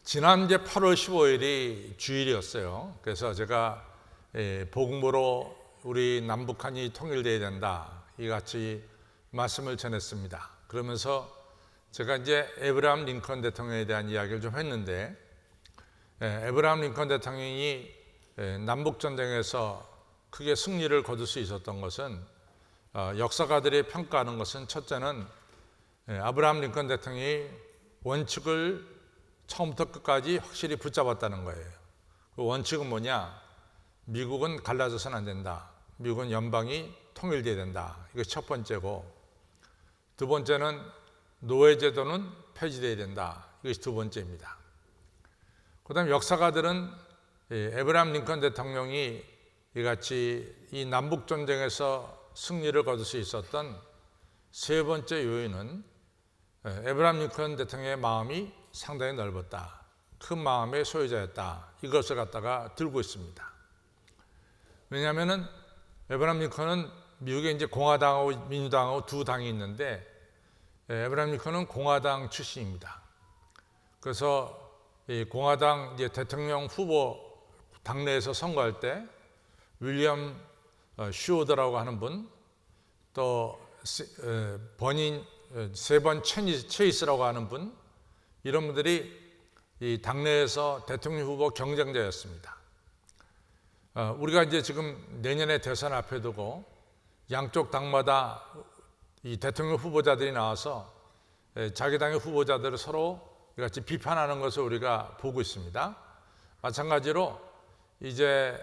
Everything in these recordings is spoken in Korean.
지난 이제 8월 15일이 주일이었어요. 그래서 제가 복음으로 우리 남북한이 통일돼야 된다 이같이 말씀을 전했습니다. 그러면서 제가 이제 에브라함 링컨 대통령에 대한 이야기를 좀 했는데, 에브라함 링컨 대통령이 남북 전쟁에서 크게 승리를 거둘 수 있었던 것은, 역사가들이 평가하는 것은, 첫째는 아브라함 링컨 대통령이 원칙을 처음부터 끝까지 확실히 붙잡았다는 거예요. 그 원칙은 뭐냐? 미국은 갈라져서는 안 된다. 미국은 연방이 통일돼야 된다. 이게 첫 번째고, 두 번째는 노예제도는 폐지돼야 된다. 이것이 두 번째입니다. 그 다음에 역사가들은 에브라함 링컨 대통령이 이같이 이 남북전쟁에서 승리를 거둘 수 있었던 세 번째 요인은 에브라함 링컨 대통령의 마음이 상당히 넓었다. 큰 마음의 소유자였다. 이것을 갖다가 들고 있습니다. 왜냐하면은 에브라함 링컨은 미국에 이제 공화당하고 민주당하고 두 당이 있는데, 에브라함 링컨은 공화당 출신입니다. 그래서 이 공화당 이제 대통령 후보 당내에서 선거할 때 윌리엄 슈어드라고 하는 분, 또 버닌 세번 체이스라고 하는 분, 이런 분들이 이 당내에서 대통령 후보 경쟁자였습니다. 우리가 이제 지금 내년에 대선 앞에 두고 양쪽 당마다 이 대통령 후보자들이 나와서 자기 당의 후보자들을 서로 같이 비판하는 것을 우리가 보고 있습니다. 마찬가지로 이제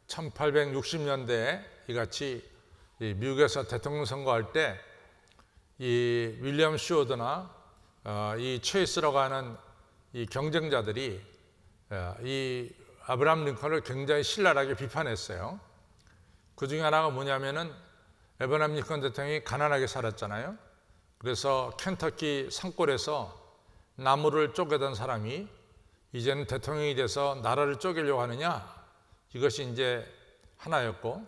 1860년대에 이같이 미국에서 대통령 선거할 때 이 윌리엄 슈어드나 이 체이스라고 하는 이 경쟁자들이 이 아브라함 링컨을 굉장히 신랄하게 비판했어요. 그 중에 하나가 뭐냐면은 에브라함 링컨 대통령이 가난하게 살았잖아요. 그래서 켄터키 산골에서 나무를 쪼개던 사람이 이제는 대통령이 돼서 나라를 쪼개려고 하느냐, 이것이 이제 하나였고,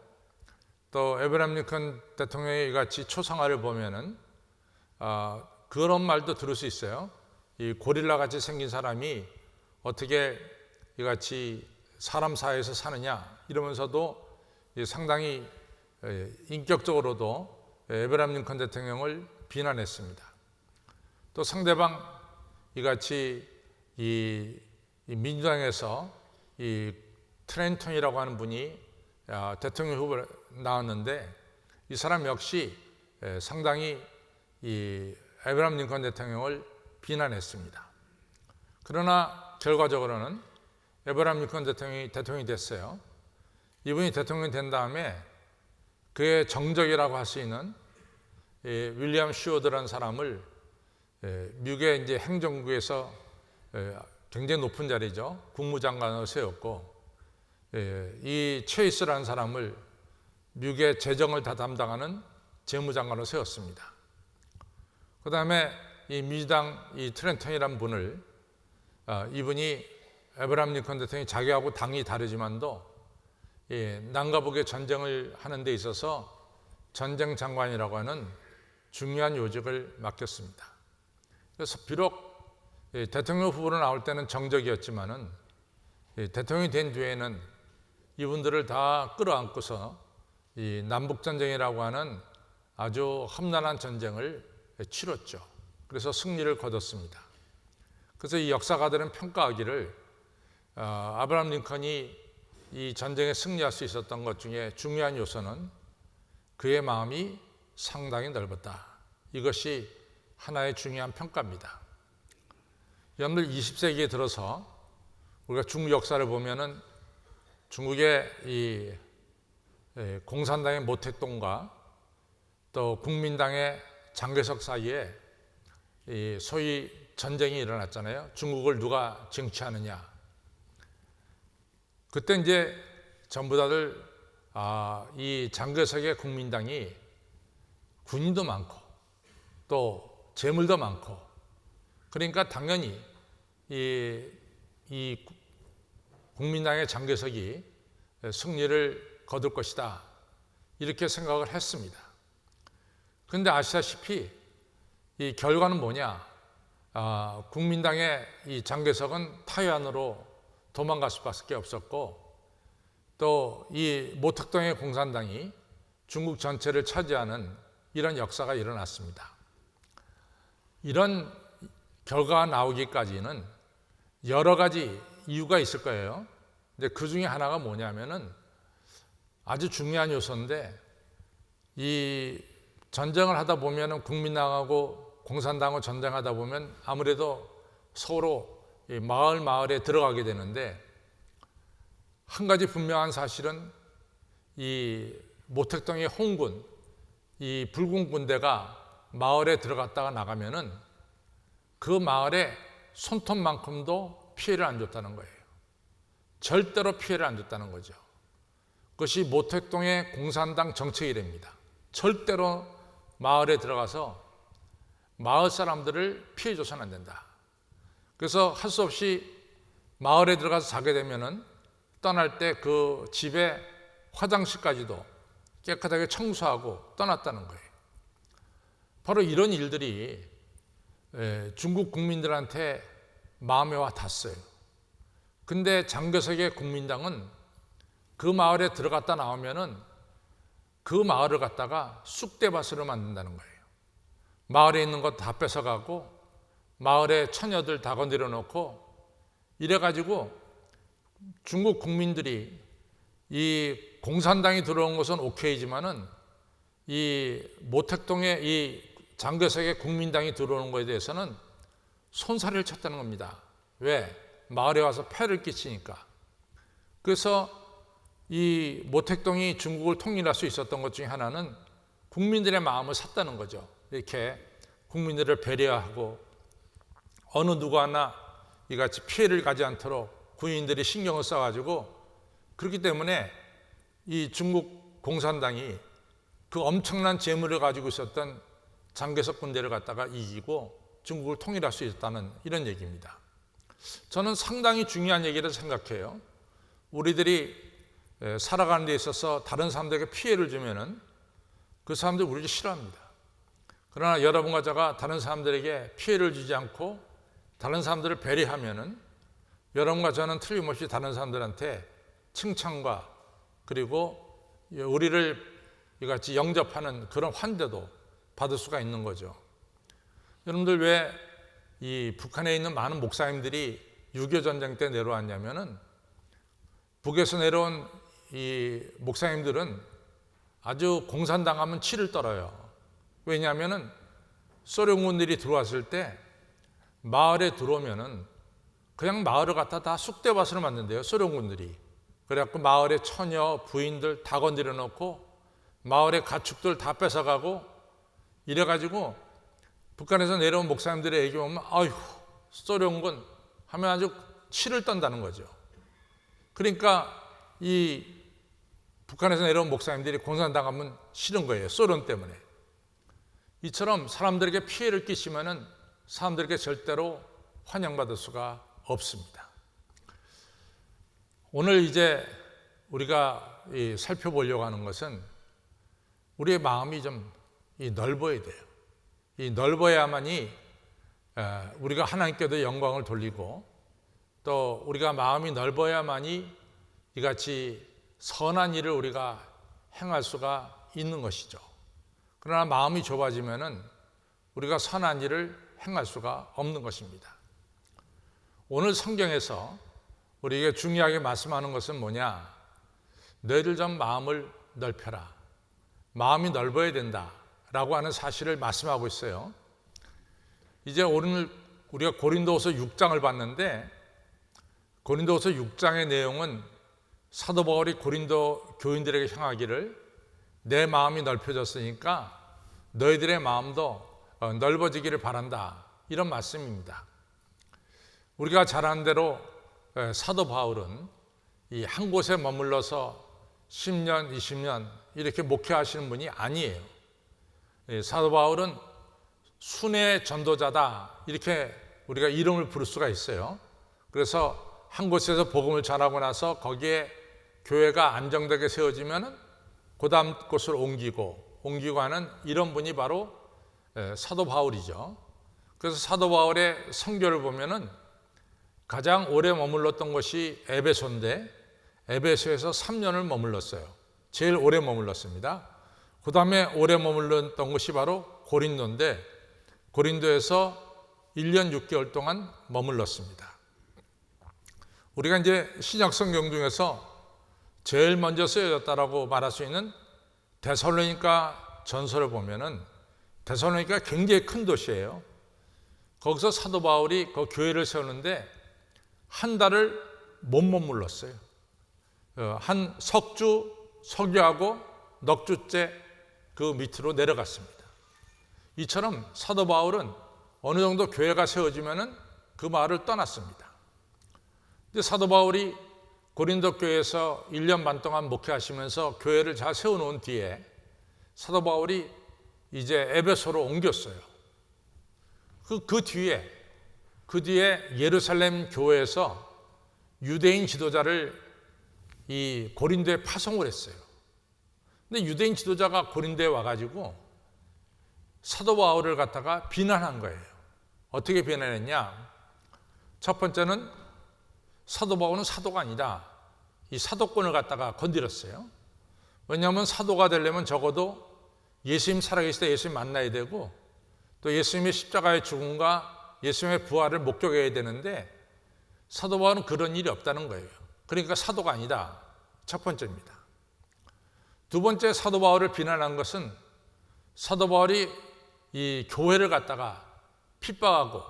또 에브라함 링컨 대통령의 이같이 초상화를 보면은 그런 말도 들을 수 있어요. 이 고릴라 같이 생긴 사람이 어떻게 이같이 사람 사이에서 사느냐, 이러면서도 상당히 인격적으로도 에브라함 링컨 대통령을 비난했습니다. 또 상대방 이같이 이 민주당에서 이 트렌턴이라고 하는 분이 대통령 후보로 나왔는데, 이 사람 역시 상당히 이 에브라함 링컨 대통령을 비난했습니다. 그러나 결과적으로는 에브라함 링컨 대통령이 됐어요. 이분이 대통령이 된 다음에 그의 정적이라고 할 수 있는 윌리엄 슈어드라는 사람을 미국의 이제 행정국에서 굉장히 높은 자리죠. 국무장관으로 세웠고, 이 체이스라는 사람을 미국의 재정을 다 담당하는 재무장관으로 세웠습니다. 그 다음에 이 민주당 이 트렌턴이라는 분을, 이분이 에브라함 링컨 대통령이 자기하고 당이 다르지만도 남과 북의 전쟁을 하는 데 있어서 전쟁 장관이라고 하는 중요한 요직을 맡겼습니다. 그래서 비록 대통령 후보로 나올 때는 정적이었지만은 대통령이 된 뒤에는 이분들을 다 끌어안고서 이 남북 전쟁이라고 하는 아주 험난한 전쟁을 치렀죠. 그래서 승리를 거뒀습니다. 그래서 이 역사가들은 평가하기를 아브라함 링컨이 이 전쟁에 승리할 수 있었던 것 중에 중요한 요소는 그의 마음이 상당히 넓었다. 이것이 하나의 중요한 평가입니다. 여러분들 20세기에 들어서 우리가 중국 역사를 보면은 중국의 이 공산당의 모택동과 또 국민당의 장개석 사이에 이 소위 전쟁이 일어났잖아요. 중국을 누가 쟁취하느냐. 그때 이제 전부 다들 이 장개석의 국민당이 군인도 많고 또 재물도 많고, 그러니까 당연히 이 국민당의 장개석이 승리를 거둘 것이다, 이렇게 생각을 했습니다. 그런데 아시다시피 이 결과는 뭐냐? 국민당의 이 장개석은 타이완으로 도망갈 수밖에 없었고, 또 이 모택동의 공산당이 중국 전체를 차지하는 이런 역사가 일어났습니다. 이런 결과가 나오기까지는 여러 가지 이유가 있을 거예요. 근데 그 중에 하나가 뭐냐면은 아주 중요한 요소인데, 이 전쟁을 하다 보면은 국민당하고 공산당하고 전쟁하다 보면 아무래도 서로 마을에 들어가게 되는데, 한 가지 분명한 사실은 이 모택동의 홍군, 이 불군 군대가 마을에 들어갔다가 나가면은 그 마을에 손톱만큼도 피해를 안 줬다는 거예요. 절대로 피해를 안 줬다는 거죠. 그것이 모택동의 공산당 정책이랍니다. 절대로 마을에 들어가서 마을 사람들을 피해 줘서는 안 된다. 그래서 할 수 없이 마을에 들어가서 자게 되면은 떠날 때 그 집에 화장실까지도 깨끗하게 청소하고 떠났다는 거예요. 바로 이런 일들이 중국 국민들한테 마음에 와 닿았어요. 근데 장개석의 국민당은 그 마을에 들어갔다 나오면은 그 마을을 갖다가 쑥대밭으로 만든다는 거예요. 마을에 있는 것 다 뺏어가고 마을에 처녀들 다 건드려 놓고, 이래가지고 중국 국민들이 이 공산당이 들어온 것은 오케이지만은 이 모택동의 이 장개석의 국민당이 들어오는 것에 대해서는 손살을 쳤다는 겁니다. 왜? 마을에 와서 폐를 끼치니까. 그래서 이 모택동이 중국을 통일할 수 있었던 것 중에 하나는 국민들의 마음을 샀다는 거죠. 이렇게 국민들을 배려하고 어느 누구 하나 이같이 피해를 가지 않도록 군인들이 신경을 써가지고, 그렇기 때문에 이 중국 공산당이 그 엄청난 재물을 가지고 있었던 장개석 군대를 갖다가 이기고 중국을 통일할 수 있었다는 이런 얘기입니다. 저는 상당히 중요한 얘기를 생각해요. 우리들이 살아가는 데 있어서 다른 사람들에게 피해를 주면은 그 사람들 우리를 싫어합니다. 그러나 여러분과 제가 다른 사람들에게 피해를 주지 않고 다른 사람들을 배려하면은 여러분과 저는 틀림없이 다른 사람들한테 칭찬과 그리고 우리를 이같이 영접하는 그런 환대도 받을 수가 있는 거죠. 여러분들 왜 이 북한에 있는 많은 목사님들이 6.25 전쟁 때 내려왔냐면은, 북에서 내려온 이 목사님들은 아주 공산당하면 치를 떨어요. 왜냐하면은 소련군들이 들어왔을 때 마을에 들어오면은 그냥 마을을 갖다 다 쑥대밭으로 만든대요, 소련군들이. 그래갖고 마을에 처녀, 부인들 다 건드려 놓고 마을의 가축들 다 뺏어가고, 이래가지고 북한에서 내려온 목사님들의 얘기 보면 아휴 소련군 하면 아주 치를 떤다는 거죠. 그러니까 이 북한에서 내려온 목사님들이 공산당하면 싫은 거예요, 소련 때문에. 이처럼 사람들에게 피해를 끼치면은 사람들에게 절대로 환영받을 수가 없습니다. 오늘 이제 우리가 살펴보려고 하는 것은 우리의 마음이 좀 넓어야 돼요. 이 넓어야만이 우리가 하나님께도 영광을 돌리고, 또 우리가 마음이 넓어야만이 이같이 선한 일을 우리가 행할 수가 있는 것이죠. 그러나 마음이 좁아지면은 우리가 선한 일을 행할 수가 없는 것입니다. 오늘 성경에서 우리에게 중요하게 말씀하는 것은 뭐냐? 너희들 좀 마음을 넓혀라. 마음이 넓어야 된다라고 하는 사실을 말씀하고 있어요. 이제 오늘 우리가 고린도후서 6장을 봤는데, 고린도후서 6장의 내용은 사도 바울이 고린도 교인들에게 향하기를 내 마음이 넓혀졌으니까 너희들의 마음도 넓어지기를 바란다, 이런 말씀입니다. 우리가 잘 아는 대로 사도 바울은 이 한 곳에 머물러서 10년, 20년 이렇게 목회하시는 분이 아니에요. 사도 바울은 순회 전도자다, 이렇게 우리가 이름을 부를 수가 있어요. 그래서 한 곳에서 복음을 전하고 나서 거기에 교회가 안정되게 세워지면 그 다음 곳을 옮기고 하는 이런 분이 바로 사도 바울이죠. 그래서 사도 바울의 선교를 보면은 가장 오래 머물렀던 것이 에베소인데 에베소에서 3년을 머물렀어요. 제일 오래 머물렀습니다. 그 다음에 오래 머물렀던 것이 바로 고린도인데 고린도에서 1년 6개월 동안 머물렀습니다. 우리가 이제 신약 성경 중에서 제일 먼저 쓰여졌다라고 말할 수 있는 데살로니가 전서를 보면은 데살로니가 굉장히 큰 도시예요. 거기서 사도 바울이 그 교회를 세우는데 한 달을 못 머물렀어요. 한 석주 석유하고 넉 주째 그 밑으로 내려갔습니다. 이처럼 사도 바울은 어느 정도 교회가 세워지면은 그 마을을 떠났습니다. 근데 사도 바울이 고린도 교회에서 1년 반 동안 목회하시면서 교회를 잘 세워놓은 뒤에 사도 바울이 이제 에베소로 옮겼어요. 그 뒤에 예루살렘 교회에서 유대인 지도자를 이 고린도에 파송을 했어요. 근데 유대인 지도자가 고린도에 와가지고 사도 바울을 갖다가 비난한 거예요. 어떻게 비난했냐? 첫 번째는 사도 바울은 사도가 아니다. 이 사도권을 갖다가 건드렸어요. 왜냐하면 사도가 되려면 적어도 예수님 살아계실 때 예수님 만나야 되고 또 예수님의 십자가의 죽음과 예수님의 부활을 목격해야 되는데 사도 바울은 그런 일이 없다는 거예요. 그러니까 사도가 아니다. 첫 번째입니다. 두 번째 사도 바울을 비난한 것은 사도 바울이 이 교회를 갖다가 핍박하고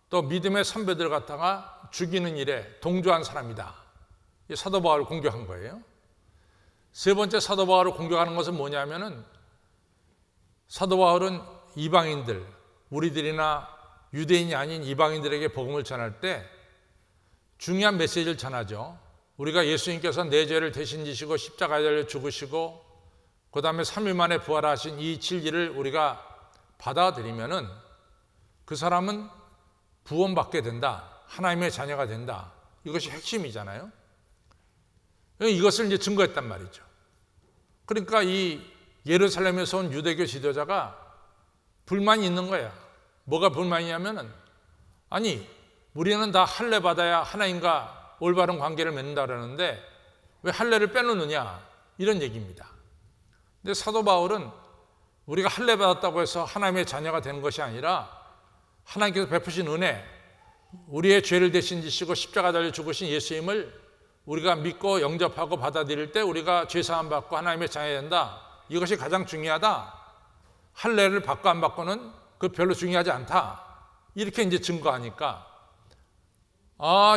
또 믿음의 선배들을 갖다가 죽이는 일에 동조한 사람이다. 이 사도 바울을 공격한 거예요. 세 번째 사도 바울을 공격하는 것은 뭐냐면은 사도 바울은 이방인들, 우리들이나 유대인이 아닌 이방인들에게 복음을 전할 때 중요한 메시지를 전하죠. 우리가 예수님께서 내 죄를 대신 지시고 십자가에 달려 죽으시고 그 다음에 3일 만에 부활하신 이 진리를 우리가 받아들이면은 그 사람은 구원받게 된다. 하나님의 자녀가 된다. 이것이 핵심이잖아요. 이것을 이제 증거했단 말이죠. 그러니까 이 예루살렘에서 온 유대교 지도자가 불만이 있는 거야. 뭐가 불만이냐면은 아니 우리는 다 할례 받아야 하나님과 올바른 관계를 맺는다 그러는데 왜 할례를 빼놓느냐 이런 얘기입니다. 근데 사도 바울은 우리가 할례 받았다고 해서 하나님의 자녀가 되는 것이 아니라 하나님께서 베푸신 은혜, 우리의 죄를 대신 지시고 십자가 달려 죽으신 예수님을 우리가 믿고 영접하고 받아들일 때 우리가 죄사함 받고 하나님의 자녀가 된다. 이것이 가장 중요하다. 할례를 받고 안 받고는 그 별로 중요하지 않다. 이렇게 이제 증거하니까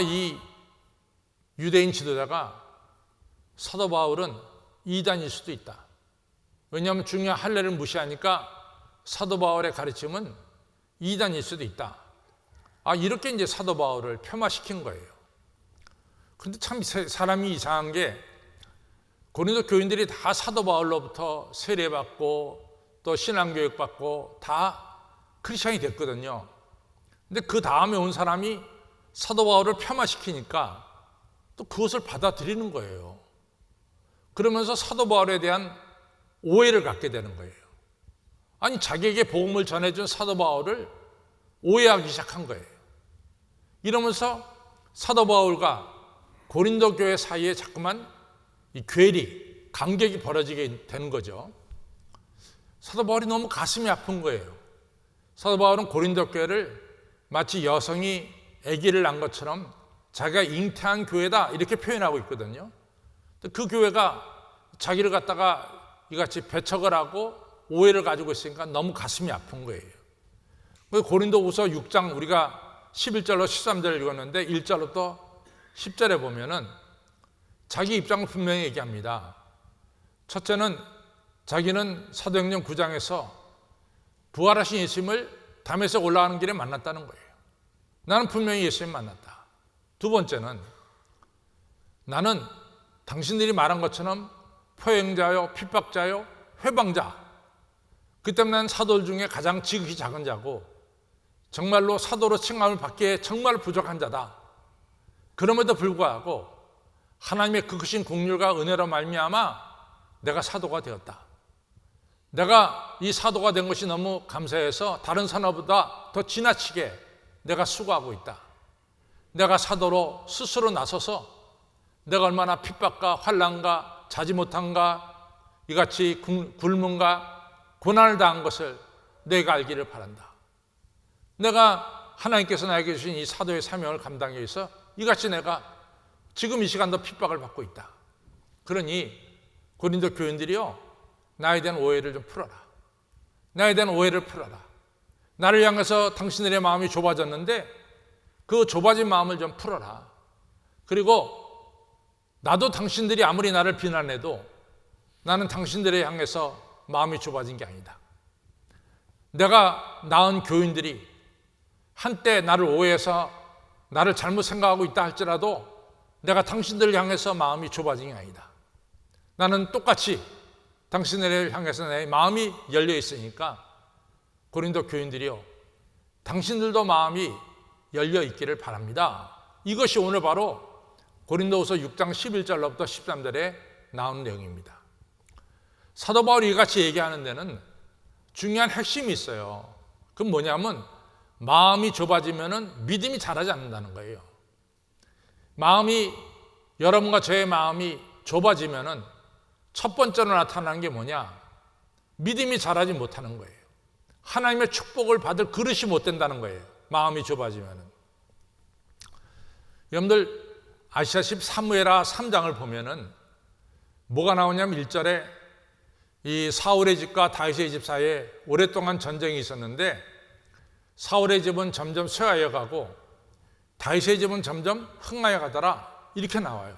이 유대인 지도자가 사도 바울은 이단일 수도 있다. 왜냐하면 중요한 할례를 무시하니까 사도 바울의 가르침은 이단일 수도 있다. 이렇게 이제 사도 바울을 폄하시킨 거예요. 그런데 참 사람이 이상한 게 고린도 교인들이 다 사도 바울로부터 세례받고 또 신앙교육 받고 다 크리스천이 됐거든요. 근데 그 다음에 온 사람이 사도 바울을 폄하시키니까 또 그것을 받아들이는 거예요. 그러면서 사도 바울에 대한 오해를 갖게 되는 거예요. 아니 자기에게 복음을 전해준 사도 바울을 오해하기 시작한 거예요. 이러면서 사도 바울과 고린도 교회 사이에 자꾸만 이 괴리, 간격이 벌어지게 되는 거죠. 사도 바울이 너무 가슴이 아픈 거예요. 사도 바울은 고린도 교회를 마치 여성이 아기를 낳은 것처럼 자기가 잉태한 교회다 이렇게 표현하고 있거든요. 그 교회가 자기를 갖다가 이같이 배척을 하고 오해를 가지고 있으니까 너무 가슴이 아픈 거예요. 고린도후서 6장 우리가 11절로 13절을 읽었는데 1절부터 10절에 보면은 자기 입장을 분명히 얘기합니다. 첫째는 자기는 사도행전 9장에서 부활하신 예수님을 담에서 올라가는 길에 만났다는 거예요. 나는 분명히 예수님 만났다. 두 번째는 나는 당신들이 말한 것처럼 포행자요, 핍박자요, 회방자. 그 때문에 나는 사도들 중에 가장 지극히 작은 자고 정말로 사도로 칭함을 받기에 정말 부족한 자다. 그럼에도 불구하고 하나님의 그 크신 긍휼과 은혜로 말미암아 내가 사도가 되었다. 내가 이 사도가 된 것이 너무 감사해서 다른 사도보다 더 지나치게 내가 수고하고 있다. 내가 사도로 스스로 나서서 내가 얼마나 핍박과 환난과 자지 못한가 이같이 굶음과 고난을 당한 것을 내가 알기를 바란다. 내가 하나님께서 나에게 주신 이 사도의 사명을 감당하기 위해서 이같이 내가 지금 이 시간도 핍박을 받고 있다. 그러니 고린도 교인들이요, 나에 대한 오해를 좀 풀어라. 나에 대한 오해를 풀어라. 나를 향해서 당신들의 마음이 좁아졌는데 그 좁아진 마음을 좀 풀어라. 그리고 나도 당신들이 아무리 나를 비난해도 나는 당신들을 향해서 마음이 좁아진 게 아니다. 내가 낳은 교인들이 한때 나를 오해해서 나를 잘못 생각하고 있다 할지라도 내가 당신들을 향해서 마음이 좁아진 게 아니다. 나는 똑같이 당신들을 향해서 내 마음이 열려 있으니까 고린도 교인들이요, 당신들도 마음이 열려 있기를 바랍니다. 이것이 오늘 바로 고린도후서 6장 11절로부터 13절에 나오는 내용입니다. 사도 바울이 이같이 얘기하는 데는 중요한 핵심이 있어요. 그건 뭐냐면 마음이 좁아지면 믿음이 자라지 않는다는 거예요. 마음이, 여러분과 저의 마음이 좁아지면 첫 번째로 나타나는 게 뭐냐? 믿음이 자라지 못하는 거예요. 하나님의 축복을 받을 그릇이 못 된다는 거예요. 마음이 좁아지면. 여러분들 아시다시피 사무엘하 3장을 보면은 뭐가 나오냐면 1절에 이 사울의 집과 다윗의 집 사이에 오랫동안 전쟁이 있었는데 사울의 집은 점점 쇠하여 가고 다윗의 집은 점점 흥하여 가더라, 이렇게 나와요.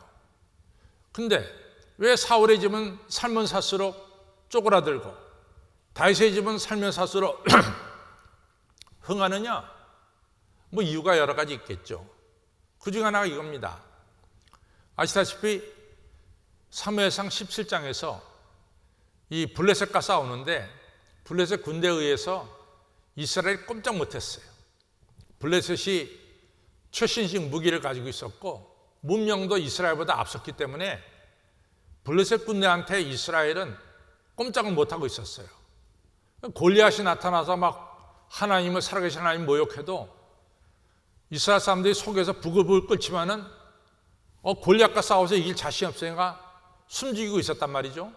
근데 왜 사울의 집은 살면 살수록 쪼그라들고 다윗의 집은 살면 살수록 흥하느냐? 뭐 이유가 여러 가지 있겠죠. 그중 하나가 이겁니다. 아시다시피 사무엘상 17장에서 이 블레셋과 싸우는데 블레셋 군대에 의해서 이스라엘이 꼼짝 못했어요. 블레셋이 최신식 무기를 가지고 있었고 문명도 이스라엘보다 앞섰기 때문에 블레셋 군대한테 이스라엘은 꼼짝을 못하고 있었어요. 골리앗이 나타나서 막 하나님을, 살아계신 하나님 모욕해도 이스라엘 사람들이 속에서 부글부글 끓지만은 골리앗과 싸워서 이길 자신이 없으니까 숨죽이고 있었단 말이죠.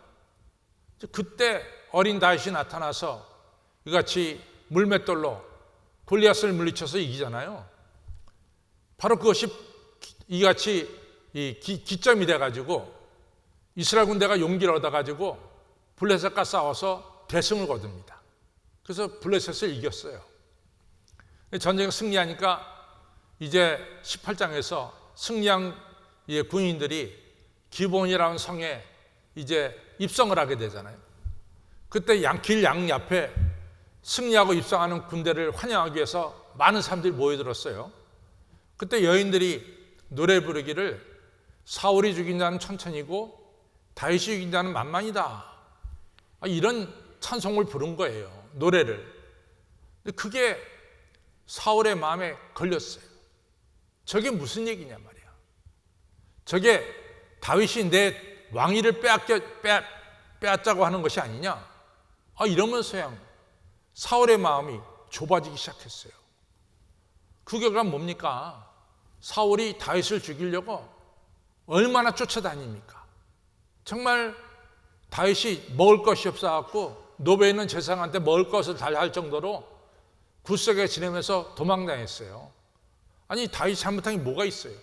그때 어린 다윗이 나타나서 이같이 물맷돌로 골리앗을 물리쳐서 이기잖아요. 바로 그것이 이같이 기점이 돼가지고 이스라엘 군대가 용기를 얻어가지고 블레셋과 싸워서 대승을 거둡니다. 그래서 블레셋을 이겼어요. 전쟁에 승리하니까 이제 18장에서 승리한 군인들이 기브온이라는 성에 이제 입성을 하게 되잖아요. 그때 길 양옆에 승리하고 입성하는 군대를 환영하기 위해서 많은 사람들이 모여들었어요. 그때 여인들이 노래 부르기를 사울이 죽인 자는 천천히고 다윗이 죽인 자는 만만이다, 이런 찬송을 부른 거예요. 노래를. 근데 그게 사울의 마음에 걸렸어요. 저게 무슨 얘기냐 말이야. 저게 다윗이 내 왕위를 빼앗자고 하는 것이 아니냐. 이러면서야 사울의 마음이 좁아지기 시작했어요. 그 결과가 뭡니까? 사울이 다윗을 죽이려고 얼마나 쫓아다닙니까? 정말 다윗이 먹을 것이 없어갖고 노베에 있는 제사장한테 먹을 것을 달라 할 정도로 굴속에 지내면서 도망다녔어요. 아니, 다윗이 잘못한 게 뭐가 있어요?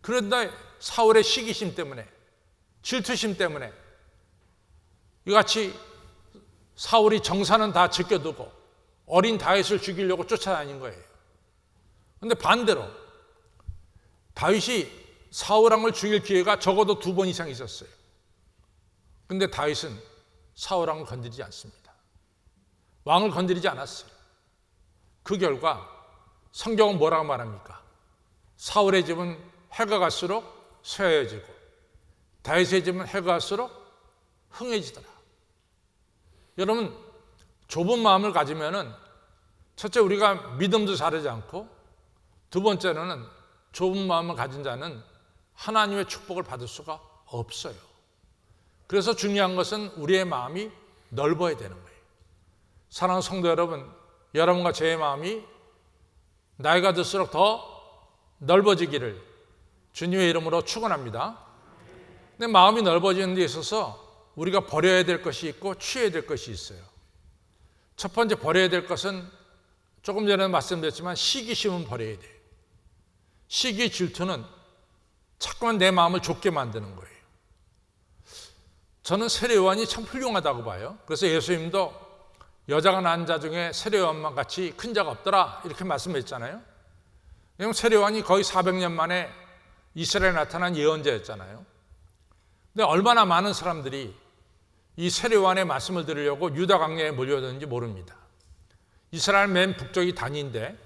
그런데 사울의 시기심 때문에, 질투심 때문에 이같이 사울이 정사는 다 지켜두고 어린 다윗을 죽이려고 쫓아다닌 거예요. 그런데 반대로 다윗이 사울 왕을 죽일 기회가 적어도 2번 이상 있었어요. 그런데 다윗은 사울 왕을 건드리지 않습니다. 왕을 건드리지 않았어요. 그 결과 성경은 뭐라고 말합니까? 사울의 집은 해가 갈수록 쇠해지고 다윗의 집은 해가 갈수록 흥해지더라. 여러분, 좁은 마음을 가지면은 첫째, 우리가 믿음도 자르지 않고, 두 번째로는 좁은 마음을 가진 자는 하나님의 축복을 받을 수가 없어요. 그래서 중요한 것은 우리의 마음이 넓어야 되는 거예요. 사랑하는 성도 여러분, 여러분과 제 마음이 나이가 들수록 더 넓어지기를 주님의 이름으로 축원합니다. 근데 마음이 넓어지는 데 있어서 우리가 버려야 될 것이 있고 취해야 될 것이 있어요. 첫 번째 버려야 될 것은 조금 전에 말씀드렸지만 시기심은 버려야 돼요. 시기 질투는 자꾸만 내 마음을 좁게 만드는 거예요. 저는 세례요한이 참 훌륭하다고 봐요. 그래서 예수님도 여자가 낳은 자 중에 세례요한만 같이 큰 자가 없더라 이렇게 말씀했잖아요. 왜냐하면 세례요한이 거의 400년 만에 이스라엘에 나타난 예언자였잖아요. 근데 얼마나 많은 사람들이 이 세례요한의 말씀을 들으려고 유다 광야에 몰려드는지 모릅니다. 이스라엘 맨 북쪽이 단인데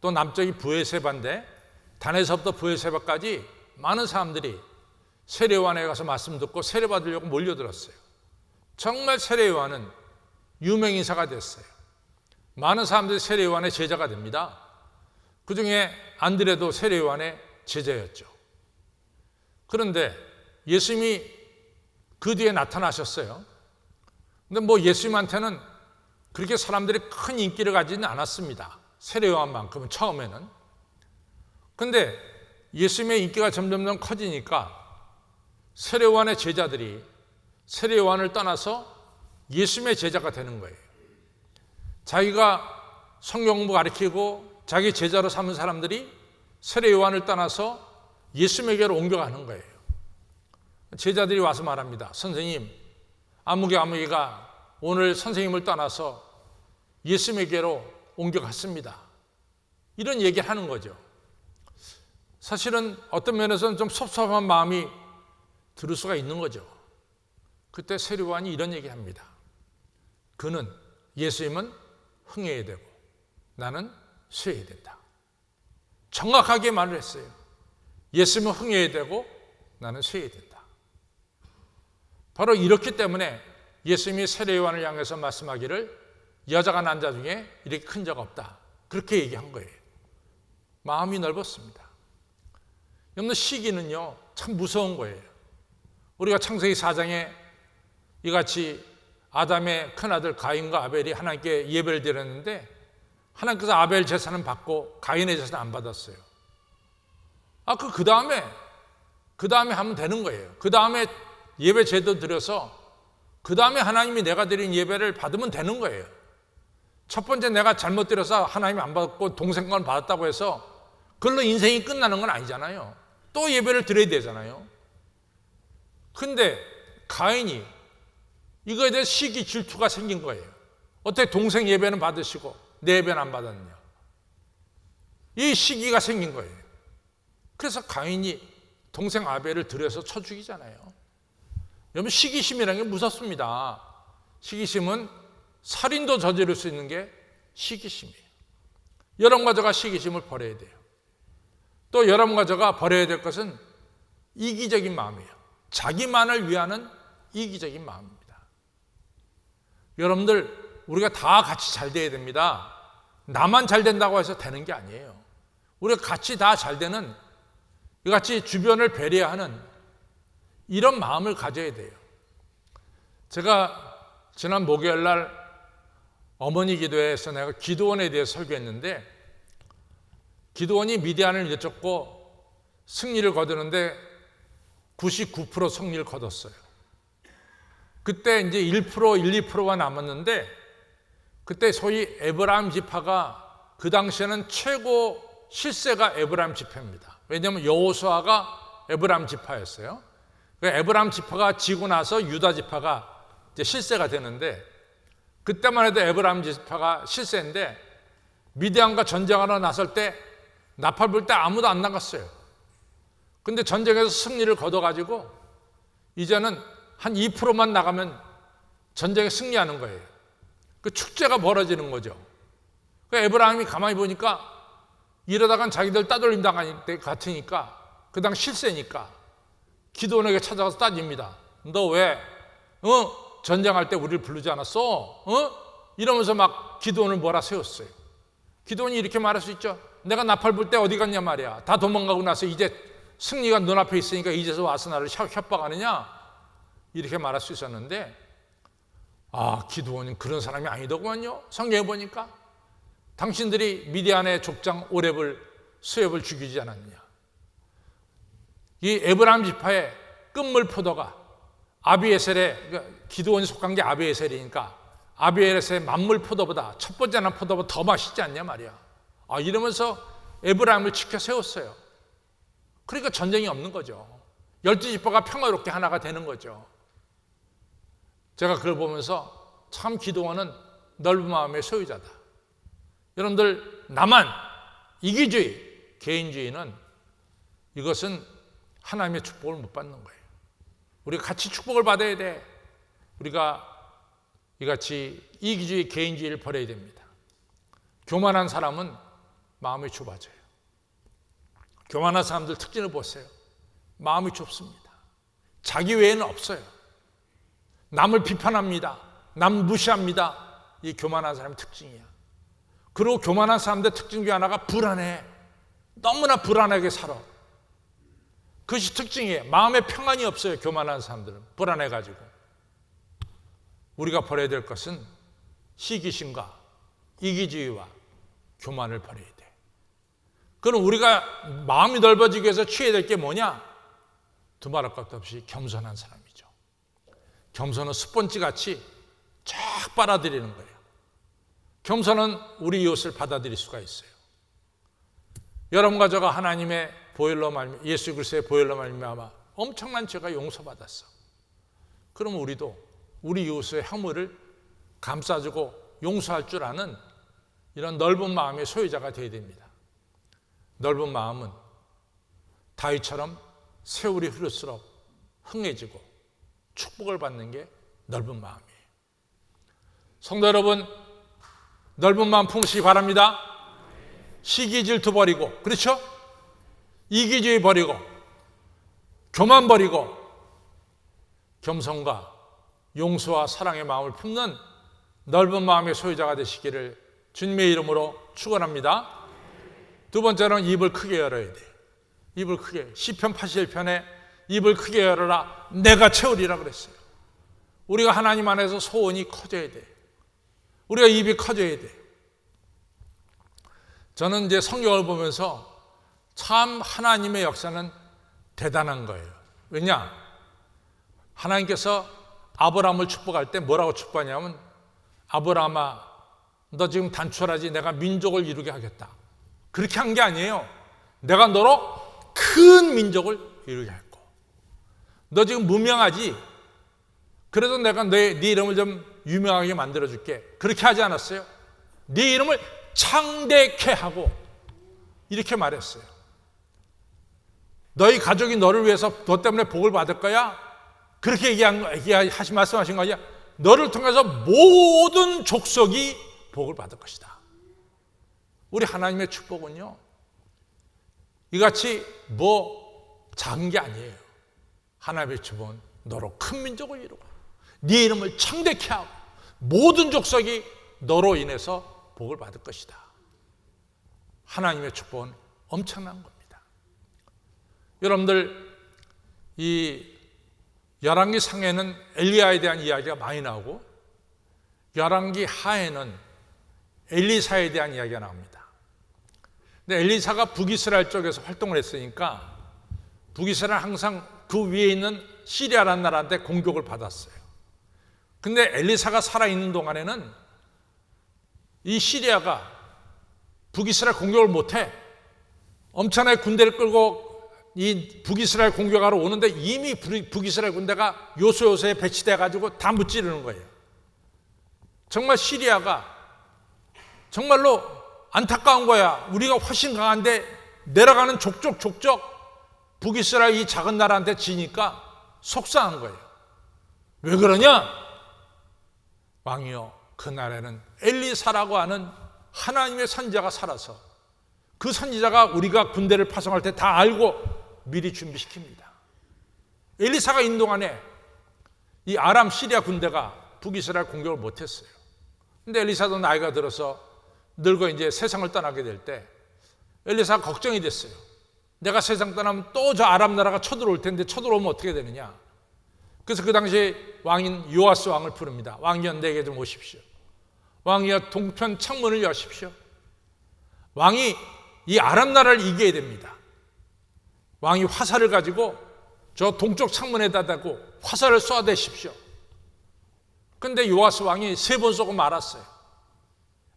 또 남쪽이 브에세바인데 단에서부터 브에세바까지 많은 사람들이 세례요한에 가서 말씀 듣고 세례받으려고 몰려들었어요. 정말 세례요한은 유명인사가 됐어요. 많은 사람들이 세례요한의 제자가 됩니다. 그 중에 안드레도 세례요한의 제자였죠. 그런데 예수님이 그 뒤에 나타나셨어요. 근데 뭐 예수님한테는 그렇게 사람들이 큰 인기를 가지는 않았습니다. 세례요한만큼은 처음에는. 근데 예수님의 인기가 점점 커지니까 세례요한의 제자들이 세례요한을 떠나서 예수님의 제자가 되는 거예요. 자기가 성경 공부 가르치고 자기 제자로 삼은 사람들이 세례요한을 떠나서 예수님에게로 옮겨가는 거예요. 제자들이 와서 말합니다. 선생님, 아무개가 오늘 선생님을 떠나서 예수님에게로 옮겨갔습니다. 이런 얘기를 하는 거죠. 사실은 어떤 면에서는 좀 섭섭한 마음이 들을 수가 있는 거죠. 그때 세례요한이 이런 얘기합니다. 그는, 예수님은 흥해야 되고 나는 쇠해야 된다. 정확하게 말을 했어요. 예수님은 흥해야 되고 나는 쇠해야 된다. 바로 이렇기 때문에 예수님이 세례요한을 향해서 말씀하기를 여자가 낳은 자 중에 이렇게 큰 자가 없다. 그렇게 얘기한 거예요. 마음이 넓었습니다. 여러분, 시기는요 참 무서운 거예요. 우리가 창세기 4장에 이같이 아담의 큰아들 가인과 아벨이 하나님께 예배를 드렸는데 하나님께서 아벨 제사는 받고 가인의 제사는 안 받았어요. 그 다음에 하면 되는 거예요. 그 다음에 예배 제도 드려서 그 다음에 하나님이 내가 드린 예배를 받으면 되는 거예요. 첫 번째 내가 잘못 드려서 하나님이 안 받고 동생 건 받았다고 해서 그걸로 인생이 끝나는 건 아니잖아요. 또 예배를 드려야 되잖아요. 근데 가인이 이거에 대해 시기 질투가 생긴 거예요. 어떻게 동생 예배는 받으시고 내 예배는 안 받았냐. 이 시기가 생긴 거예요. 그래서 가인이 동생 아벨을 들여서 쳐 죽이잖아요. 여러분, 시기심이라는 게 무섭습니다. 시기심은 살인도 저지를 수 있는 게 시기심이에요. 여러분과 저가 시기심을 버려야 돼요. 또 여러분과 저가 버려야 될 것은 이기적인 마음이에요. 자기만을 위하는 이기적인 마음입니다. 여러분들, 우리가 다 같이 잘 돼야 됩니다. 나만 잘 된다고 해서 되는 게 아니에요. 우리가 같이 다 잘 되는, 이같이 주변을 배려하는 이런 마음을 가져야 돼요. 제가 지난 목요일 날 어머니 기도회에서 내가 기도원에 대해서 설교했는데, 기도원이 미디안을 내쫓고 승리를 거두는데 99% 승리를 거뒀어요. 그때 이제 1%, 2%가 남았는데, 그때 소위 에브라임 지파가 그 당시에는 최고 실세가 에브라임 지파입니다. 왜냐하면 여호수아가 에브라임 지파였어요. 에브라임 지파가 지고 나서 유다 지파가 이제 실세가 되는데, 그때만 해도 에브라임 지파가 실세인데 미디안과 전쟁하러 나설 때 나팔 불 때 아무도 안 나갔어요. 근데 전쟁에서 승리를 거둬가지고 이제는 한 2%만 나가면 전쟁에 승리하는 거예요. 그 축제가 벌어지는 거죠. 에브라임이 가만히 보니까 이러다간 자기들 따돌림 당할 때 같으니까, 그 당 실세니까 기드온에게 찾아가서 따집니다. 너 왜 전쟁할 때 우리를 부르지 않았어? 이러면서 막 기드온을 몰아세웠어요. 기드온이 이렇게 말할 수 있죠. 내가 나팔 불 때 어디 갔냐 말이야. 다 도망가고 나서 이제 승리가 눈앞에 있으니까 이제서 와서 나를 협박하느냐? 이렇게 말할 수 있었는데, 기드온은 그런 사람이 아니더구만요. 성경에 보니까 당신들이 미디안의 족장 오렙을 수엽을 죽이지 않았느냐. 이 에브라임 지파의 끝물 포도가 아비에셀의, 그러니까 기드온이 속한 게 아비에셀이니까 아비에셀의 만물 포도보다, 첫 번째 난 포도보다 더 맛있지 않냐 말이야. 이러면서 에브라임을 지켜 세웠어요. 그러니까 전쟁이 없는 거죠. 12지파가 평화롭게 하나가 되는 거죠. 제가 그걸 보면서 참 기드온은 넓은 마음의 소유자다. 여러분들, 나만, 이기주의, 개인주의는 이것은 하나님의 축복을 못 받는 거예요. 우리가 같이 축복을 받아야 돼. 우리가 이같이 이기주의, 개인주의를 버려야 됩니다. 교만한 사람은 마음이 좁아져요. 교만한 사람들 특징을 보세요. 마음이 좁습니다. 자기 외에는 없어요. 남을 비판합니다. 남 무시합니다. 이 교만한 사람의 특징이야. 그리고 교만한 사람들의 특징 중에 하나가 불안해. 너무나 불안하게 살아. 그것이 특징이에요. 마음에 평안이 없어요. 교만한 사람들은 불안해가지고. 우리가 버려야 될 것은 시기심과 이기주의와 교만을 버려야 돼. 그럼 우리가 마음이 넓어지기 위해서 취해야 될 게 뭐냐? 두말할 것도 없이 겸손한 사람이죠. 겸손은 스펀지같이 쫙 빨아들이는 거예요. 겸손은 우리 이웃을 받아들일 수가 있어요. 여러분과 저가 하나님의 보혈로 말미암아, 예수 그리스도의 보혈로 말미암아 엄청난 죄가 용서받았어. 그러면 우리도 우리 이웃의 허물을 감싸주고 용서할 줄 아는 이런 넓은 마음의 소유자가 되어야 됩니다. 넓은 마음은 다윗처럼 세월이 흐를수록 흥해지고 축복을 받는 게 넓은 마음이에요. 성도 여러분, 넓은 마음 품으시기 바랍니다. 시기 질투 버리고, 그렇죠? 이기주의 버리고, 교만 버리고, 겸손과 용서와 사랑의 마음을 품는 넓은 마음의 소유자가 되시기를 주님의 이름으로 축원합니다. 두 번째는 입을 크게 열어야 돼요. 입을 크게. 시편 81편에 입을 크게 열어라 내가 채우리라 그랬어요. 우리가 하나님 안에서 소원이 커져야 돼요. 우리가 입이 커져야 돼요. 저는 이제 성경을 보면서 참 하나님의 역사는 대단한 거예요. 왜냐? 하나님께서 아브라함을 축복할 때 뭐라고 축복하냐면, 아브라함아, 너 지금 단출하지, 내가 민족을 이루게 하겠다. 그렇게 한 게 아니에요. 내가 너로 큰 민족을 이루게 할 거. 너 지금 무명하지? 그래도 내가 네 이름을 좀 유명하게 만들어줄게. 그렇게 하지 않았어요? 네 이름을 창대케 하고 이렇게 말했어요. 너희 가족이 너를 위해서 너 때문에 복을 받을 거야? 그렇게 말씀하신 거 아니야? 너를 통해서 모든 족속이 복을 받을 것이다. 우리 하나님의 축복은요, 이같이 작은 게 아니에요. 하나님의 축복은 너로 큰 민족을 이루고 네 이름을 창대케 하고 모든 족속이 너로 인해서 복을 받을 것이다. 하나님의 축복은 엄청난 겁니다. 여러분들, 이 열왕기 상에는 엘리야에 대한 이야기가 많이 나오고 열왕기 하에는 엘리사에 대한 이야기가 나옵니다. 근데 엘리사가 북이스라엘 쪽에서 활동을 했으니까 북이스라엘 항상 그 위에 있는 시리아라는 나라한테 공격을 받았어요. 근데 엘리사가 살아있는 동안에는 이 시리아가 북이스라엘 공격을 못해. 엄청나게 군대를 끌고 이 북이스라엘 공격하러 오는데 이미 북이스라엘 군대가 요소요소에 배치돼 가지고 다 무찌르는 거예요. 정말 시리아가 정말로 안타까운 거야. 우리가 훨씬 강한데 내려가는 족족 북이스라엘 이 작은 나라한테 지니까 속상한 거예요. 왜 그러냐? 왕이여, 그 날에는 엘리사라고 하는 하나님의 선지자가 살아서 그 선지자가 우리가 군대를 파송할 때 다 알고 미리 준비시킵니다. 엘리사가 있는 동안에 이 아람 시리아 군대가 북이스라엘 공격을 못했어요. 근데 엘리사도 나이가 들어서 늙어 이제 세상을 떠나게 될 때 엘리사가 걱정이 됐어요. 내가 세상 떠나면 또 저 아람 나라가 쳐들어올 텐데 쳐들어오면 어떻게 되느냐. 그래서 그 당시에 왕인 요아스 왕을 부릅니다. 왕이여 내게 좀 오십시오. 왕이여 동편 창문을 여십시오. 왕이 이 아람 나라를 이겨야 됩니다. 왕이 화살을 가지고 저 동쪽 창문에다 대고 화살을 쏘아대십시오. 그런데 요아스 왕이 3번 쏘고 말았어요.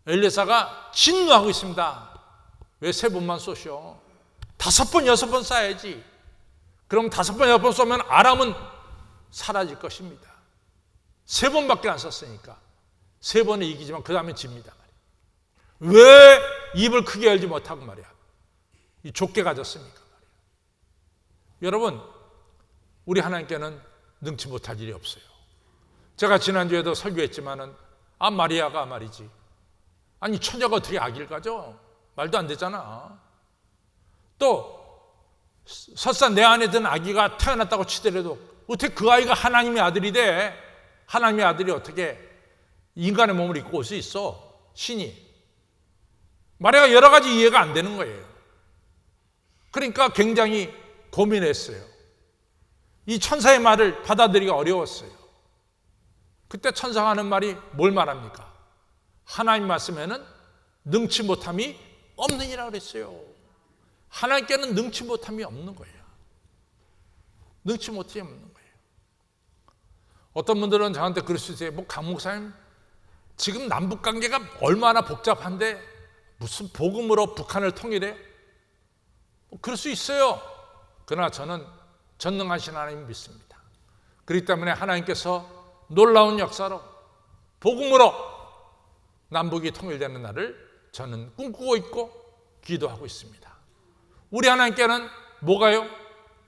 엘리사가 진노하고 있습니다. 왜 3번만 쏘셔? 5번, 6번 쏴야지. 그럼 5번, 6번 쏘면 아람은 사라질 것입니다. 3번밖에 안 썼으니까 3번은 이기지만 그 다음에 집니다. 왜 입을 크게 열지 못하고 말이야 이 좁게 가졌습니까? 말이야. 여러분, 우리 하나님께는 능치 못할 일이 없어요. 제가 지난주에도 설교했지만은 마리아가 말이지, 아니 처녀가 어떻게 아기를 가져? 말도 안 되잖아. 또 설사 내 안에 든 아기가 태어났다고 치더라도 어떻게 그 아이가 하나님의 아들이 돼? 하나님의 아들이 어떻게 인간의 몸을 입고 올 수 있어? 신이. 마리아가 여러 가지 이해가 안 되는 거예요. 그러니까 굉장히 고민했어요. 이 천사의 말을 받아들이기가 어려웠어요. 그때 천사가 하는 말이 뭘 말합니까? 하나님 말씀에는 능치 못함이 없느니라 그랬어요. 하나님께는 능치 못함이 없는 거예요. 능치 못함이 없는 거예요. 어떤 분들은 저한테 그럴 수 있어요. 강 목사님, 지금 남북 관계가 얼마나 복잡한데 무슨 복음으로 북한을 통일해요? 그럴 수 있어요. 그러나 저는 전능하신 하나님 믿습니다. 그렇기 때문에 하나님께서 놀라운 역사로 복음으로 남북이 통일되는 날을 저는 꿈꾸고 있고 기도하고 있습니다. 우리 하나님께는 뭐가요?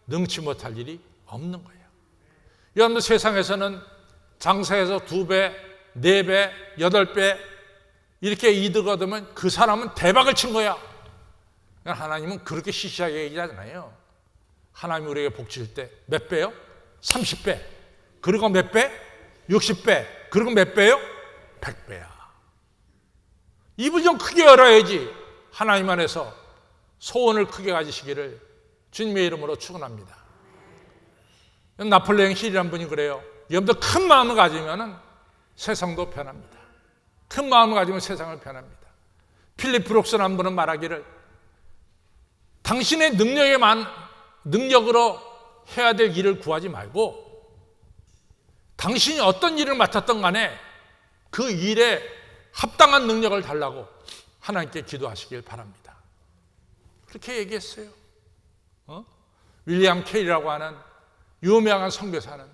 능치 못할 일이 없는 거예요. 여러분들 세상에서는 장사해서 2배, 4배, 8배 이렇게 이득 얻으면 그 사람은 대박을 친 거야. 하나님은 그렇게 시시하게 얘기하잖아요. 하나님이 우리에게 복 주실 때 몇 배요? 30배. 그리고 몇 배? 60배. 그리고 몇 배요? 100배야. 입을 좀 크게 열어야지 하나님 안에서 소원을 크게 가지시기를 주님의 이름으로 축원합니다. 나폴레옹 힐이라는 분이 그래요. 여러분들 큰 마음을 가지면 세상도 변합니다. 큰 마음을 가지면 세상을 변합니다. 필립 브룩스라는 분은 말하기를 당신의 능력으로 해야 될 일을 구하지 말고 당신이 어떤 일을 맡았던 간에 그 일에 합당한 능력을 달라고 하나님께 기도하시길 바랍니다. 그렇게 얘기했어요. 윌리엄 케이라고 하는 유명한 선교사는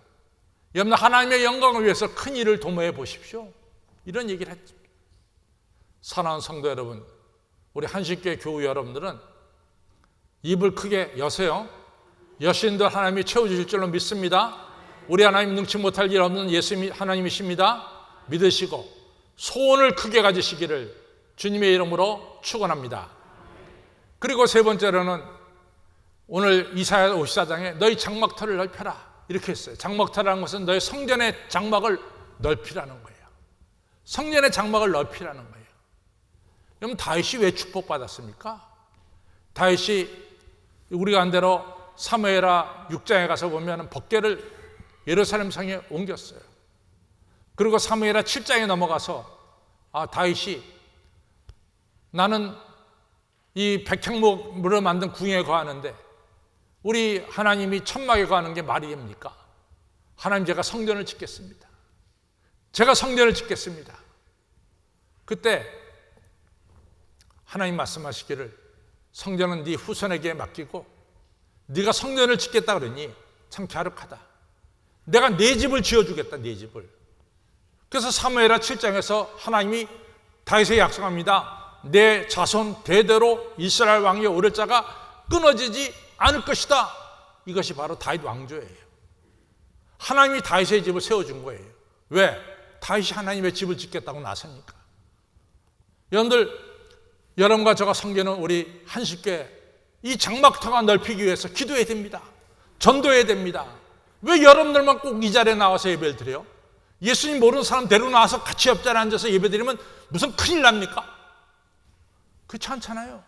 여러분 하나님의 영광을 위해서 큰 일을 도모해 보십시오. 이런 얘기를 했죠. 사랑하는 성도 여러분, 우리 한식교회 교우 여러분들은 입을 크게 여세요. 여신들 하나님이 채워주실 줄로 믿습니다. 우리 하나님 능치 못할 일 없는 예수 하나님이십니다. 믿으시고 소원을 크게 가지시기를 주님의 이름으로 축원합니다. 그리고 세 번째로는 오늘 이사야 54장에 너희 장막터를 넓혀라 이렇게 했어요. 장막터라는 것은 너희 성전의 장막을 넓히라는 거예요. 성전의 장막을 넓히라는 거예요. 그럼 다윗이 왜 축복받았습니까? 다윗이 우리가 한 대로 사무엘하 6장에 가서 보면 법궤를 예루살렘 성에 옮겼어요. 그리고 사무엘하 7장에 넘어가서 다윗이 나는 이 백향목으로 만든 궁에 거하는데 우리 하나님이 천막에 거하는 게 말이 됩니까? 하나님 제가 성전을 짓겠습니다. 제가 성전을 짓겠습니다. 그때 하나님 말씀하시기를 성전은 네 후손에게 맡기고 네가 성전을 짓겠다 그러니 참 갸륵하다. 내가 네 집을 지어주겠다. 네 집을. 그래서 사무엘하 7장에서 하나님이 다윗에게 약속합니다. 내 자손 대대로 이스라엘 왕위에 오를 자가 끊어지지 않을 것이다. 이것이 바로 다윗 왕조예요. 하나님이 다윗의 집을 세워준 거예요. 왜? 다윗이 하나님의 집을 짓겠다고 나서니까. 여러분과 저가 섬기는 우리 한식교회 이 장막터가 넓히기 위해서 기도해야 됩니다. 전도해야 됩니다. 왜 여러분들만 꼭 이 자리에 나와서 예배를 드려요? 예수님 모르는 사람 데리고 나와서 같이 옆자리에 앉아서 예배 드리면 무슨 큰일 납니까? 그렇지 않잖아요.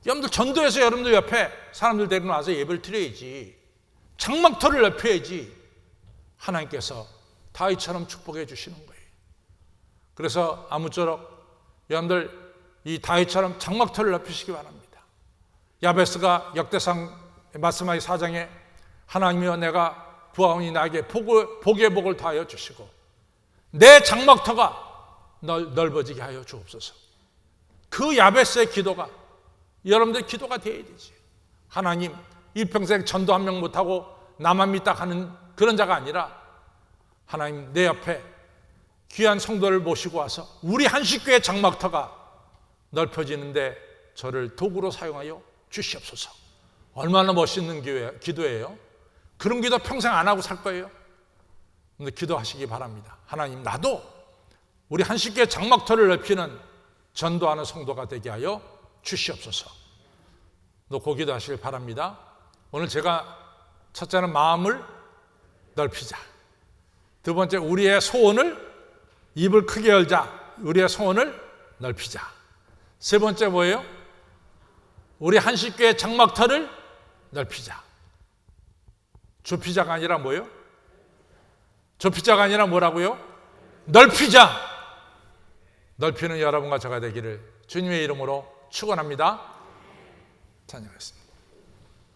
여러분들 전도해서 여러분들 옆에 사람들 데리고 나와서 예배를 드려야지. 장막터를 넓혀야지. 하나님께서 다윗처럼 축복해 주시는 거예요. 그래서 아무쪼록 여러분들 이 다윗처럼 장막터를 넓히시기 바랍니다. 야베스가 역대상 말씀하기 4장에 하나님이여 내가 부하오니 나에게 복의 복을 더하여 주시고 내 장막터가 넓어지게 하여 주옵소서. 그 야베스의 기도가 여러분들의 기도가 되어야 되지. 하나님 일평생 전도 한 명 못하고 나만 믿다 가는 그런 자가 아니라 하나님 내 옆에 귀한 성도를 모시고 와서 우리 한식교회 장막터가 넓혀지는데 저를 도구로 사용하여 주시옵소서. 얼마나 멋있는 기도예요. 그런 기도 평생 안 하고 살 거예요. 근데 기도하시기 바랍니다. 하나님 나도 우리 한식교회 장막터를 넓히는 전도하는 성도가 되게 하여 주시옵소서. 놓고 기도하시길 바랍니다. 오늘 제가 첫째는 마음을 넓히자. 두 번째 우리의 소원을 입을 크게 열자. 우리의 소원을 넓히자. 세 번째 뭐예요? 우리 한식교회 장막터를 넓히자. 좁히자가 아니라 뭐예요? 좁히자가 아니라 뭐라고요? 넓히자. 넓히는 여러분과 저가 되기를 주님의 이름으로 축원합니다. 찬양하겠습니다.